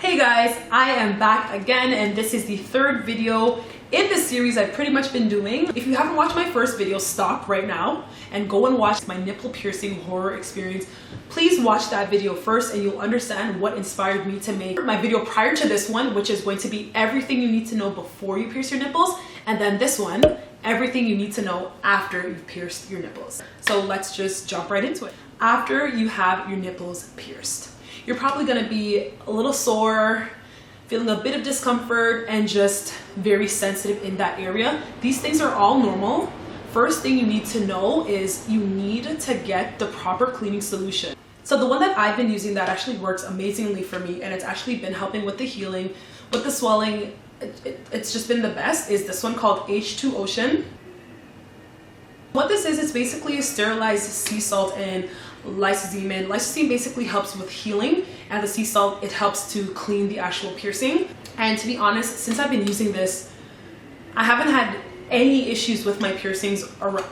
Hey guys, I am back again and this is the third video in this series I've pretty much been doing. If you haven't watched my first video, stop right now and go and watch my nipple piercing horror experience. Please watch that video first and you'll understand what inspired me to make my video prior to this one, which is going to be everything you need to know before you pierce your nipples, and then this one, everything you need to know after you've pierced your nipples. So let's just jump right into it. After you have your nipples pierced, you're probably gonna be a little sore, feeling a bit of discomfort, and just very sensitive in that area. These things are all normal. First thing you need to know is you need to get the proper cleaning solution. So the one that I've been using that actually works amazingly for me, and it's actually been helping with the healing, with the swelling, it's just been the best, is this one called H2 Ocean. What this is, it's basically a sterilized sea salt and lysosine, and lysosine basically helps with healing, and the sea salt, it helps to clean the actual piercing. And to be honest, since I've been using this, I haven't had any issues with my piercings, or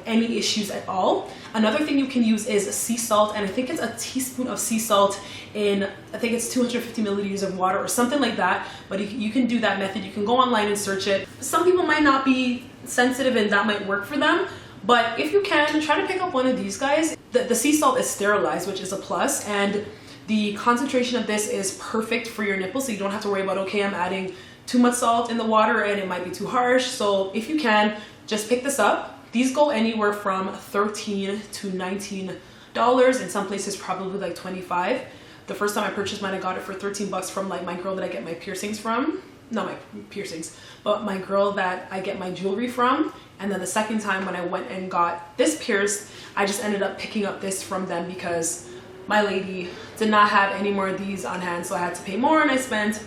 any issues at all. Another thing you can use is sea salt, and I think it's a teaspoon of sea salt in, I think it's 250 milliliters of water or something like that, but you can do that method. You can go online and search it. Some people might not be sensitive and that might work for them, but if you can, try to pick up one of these guys. The sea salt is sterilized, which is a plus, and the concentration of this is perfect for your nipples, so you don't have to worry about, okay, I'm adding too much salt in the water and it might be too harsh. So if you can, just pick this up. These go anywhere from $13 to $19. In some places probably like $25. The first time I purchased mine, I got it for 13 bucks from like my girl that I get my piercings from. Not my piercings, but my girl that I get my jewelry from. And then the second time when I went and got this pierced, I just ended up picking up this from them because my lady did not have any more of these on hand, so I had to pay more, and I spent,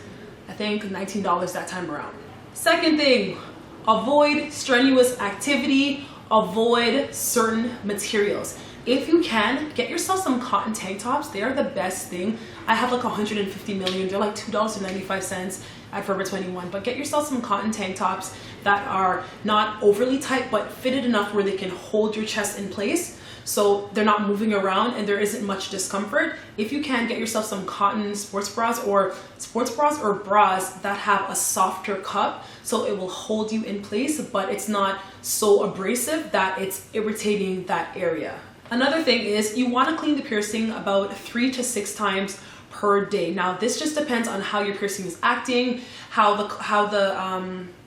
I think, $19 that time around. Second thing, avoid strenuous activity, avoid certain materials. If you can, get yourself some cotton tank tops. They are the best thing. I have like 150 million. They're like $2.95 at Forever 21. But get yourself some cotton tank tops that are not overly tight, but fitted enough where they can hold your chest in place, so they're not moving around and there isn't much discomfort. If you can, get yourself some cotton sports bras or bras that have a softer cup, so it will hold you in place, but it's not so abrasive that it's irritating that area. Another thing is you want to clean the piercing about 3 to 6 times per day. Now this just depends on how your piercing is acting, how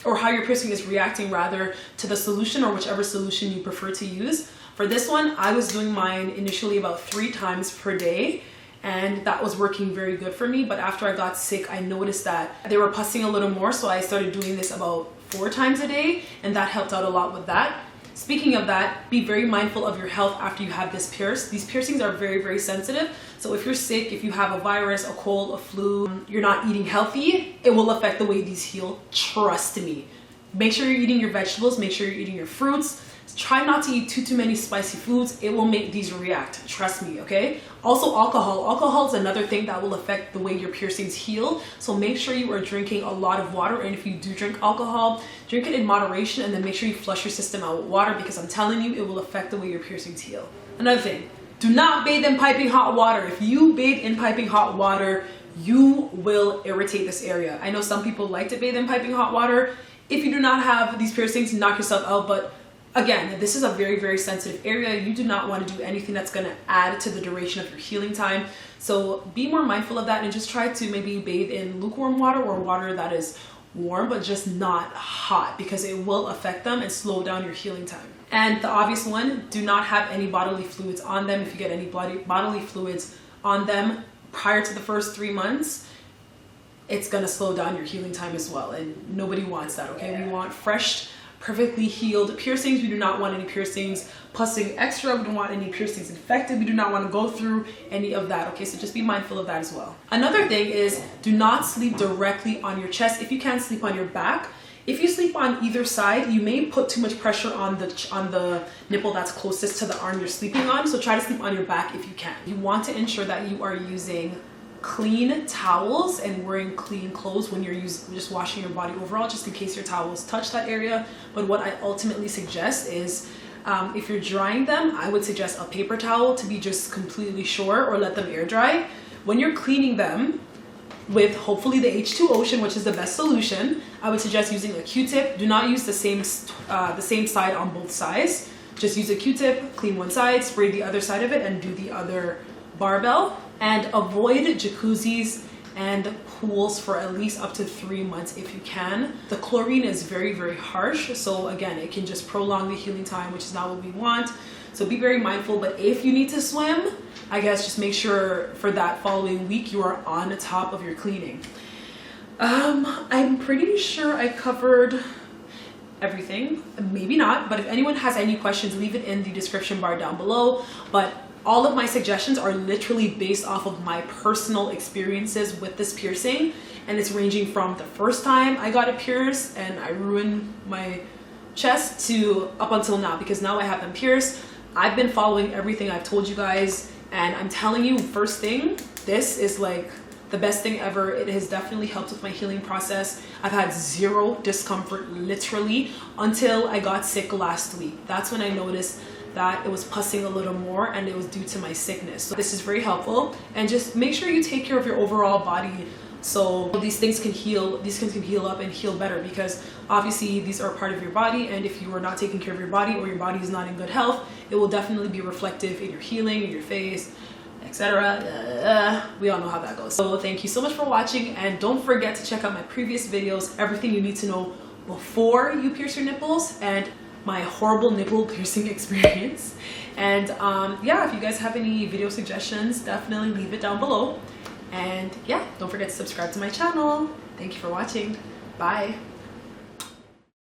your piercing is reacting rather to the solution, or whichever solution you prefer to use. For this one, I was doing mine initially about 3 times per day, and that was working very good for me. But after I got sick, I noticed that they were pussing a little more, so I started doing this about 4 times a day, and that helped out a lot with that. Speaking of that, be very mindful of your health after you have this pierced. These piercings are very, very sensitive. So if you're sick, if you have a virus, a cold, a flu, you're not eating healthy, it will affect the way these heal. Trust me. Make sure you're eating your vegetables. Make sure you're eating your fruits. Try not to eat too many spicy foods. It will make these react. Trust me, okay? Also alcohol. Alcohol is another thing that will affect the way your piercings heal. So make sure you are drinking a lot of water. And if you do drink alcohol, drink it in moderation, and then make sure you flush your system out with water, because I'm telling you, it will affect the way your piercings heal. Another thing, do not bathe in piping hot water. If you bathe in piping hot water, you will irritate this area. I know some people like to bathe in piping hot water. If you do not have these piercings, knock yourself out, but again, this is a very, very sensitive area. You do not want to do anything that's going to add to the duration of your healing time. So be more mindful of that, and just try to maybe bathe in lukewarm water or water that is warm, but just not hot, because it will affect them and slow down your healing time. And the obvious one, do not have any bodily fluids on them. If you get any bodily fluids on them prior to the first 3 months, it's going to slow down your healing time as well. And nobody wants that, okay? We want fresh, perfectly healed piercings. We do not want any piercings pussing extra. We don't want any piercings infected. We do not want to go through any of that, okay? So just be mindful of that as well. Another thing is, do not sleep directly on your chest. If you can, sleep on your back. If you sleep on either side, you may put too much pressure on the nipple that's closest to the arm you're sleeping on. So try to sleep on your back if you can. You want to ensure that you are using clean towels and wearing clean clothes when you're just washing your body overall, just in case your towels touch that area. But what I ultimately suggest is, if you're drying them, I would suggest a paper towel to be just completely sure, or let them air dry. When you're cleaning them, with hopefully the H2 Ocean, which is the best solution. I would suggest using a Q-tip. Do not use the same side on both sides. Just use a Q-tip, clean one side, spray the other side of it, and do the other barbell. And avoid jacuzzis and pools for at least up to 3 months if you can. The chlorine is very, very harsh. So again, it can just prolong the healing time, which is not what we want. So be very mindful. But if you need to swim, I guess just make sure for that following week you are on the top of your cleaning. I'm pretty sure I covered everything. Maybe not, but if anyone has any questions, leave it in the description bar down below. But all of my suggestions are literally based off of my personal experiences with this piercing, and it's ranging from the first time I got it pierced and I ruined my chest to up until now, because now I have them pierced. I've been following everything I've told you guys, and I'm telling you, first thing, this is like the best thing ever. It has definitely helped with my healing process. I've had zero discomfort literally until I got sick last week. That's when I noticed that it was pussing a little more, and it was due to my sickness. So this is very helpful, and just make sure you take care of your overall body so these things can heal up and heal better, because obviously these are part of your body, and if you are not taking care of your body, or your body is not in good health, it will definitely be reflective in your healing, in your face, etc. We all know how that goes. So thank you so much for watching, and don't forget to check out my previous videos, everything you need to know before you pierce your nipples, and my horrible nipple piercing experience. And yeah, if you guys have any video suggestions, definitely leave it down below. And yeah, don't forget to subscribe to my channel. Thank you for watching. Bye.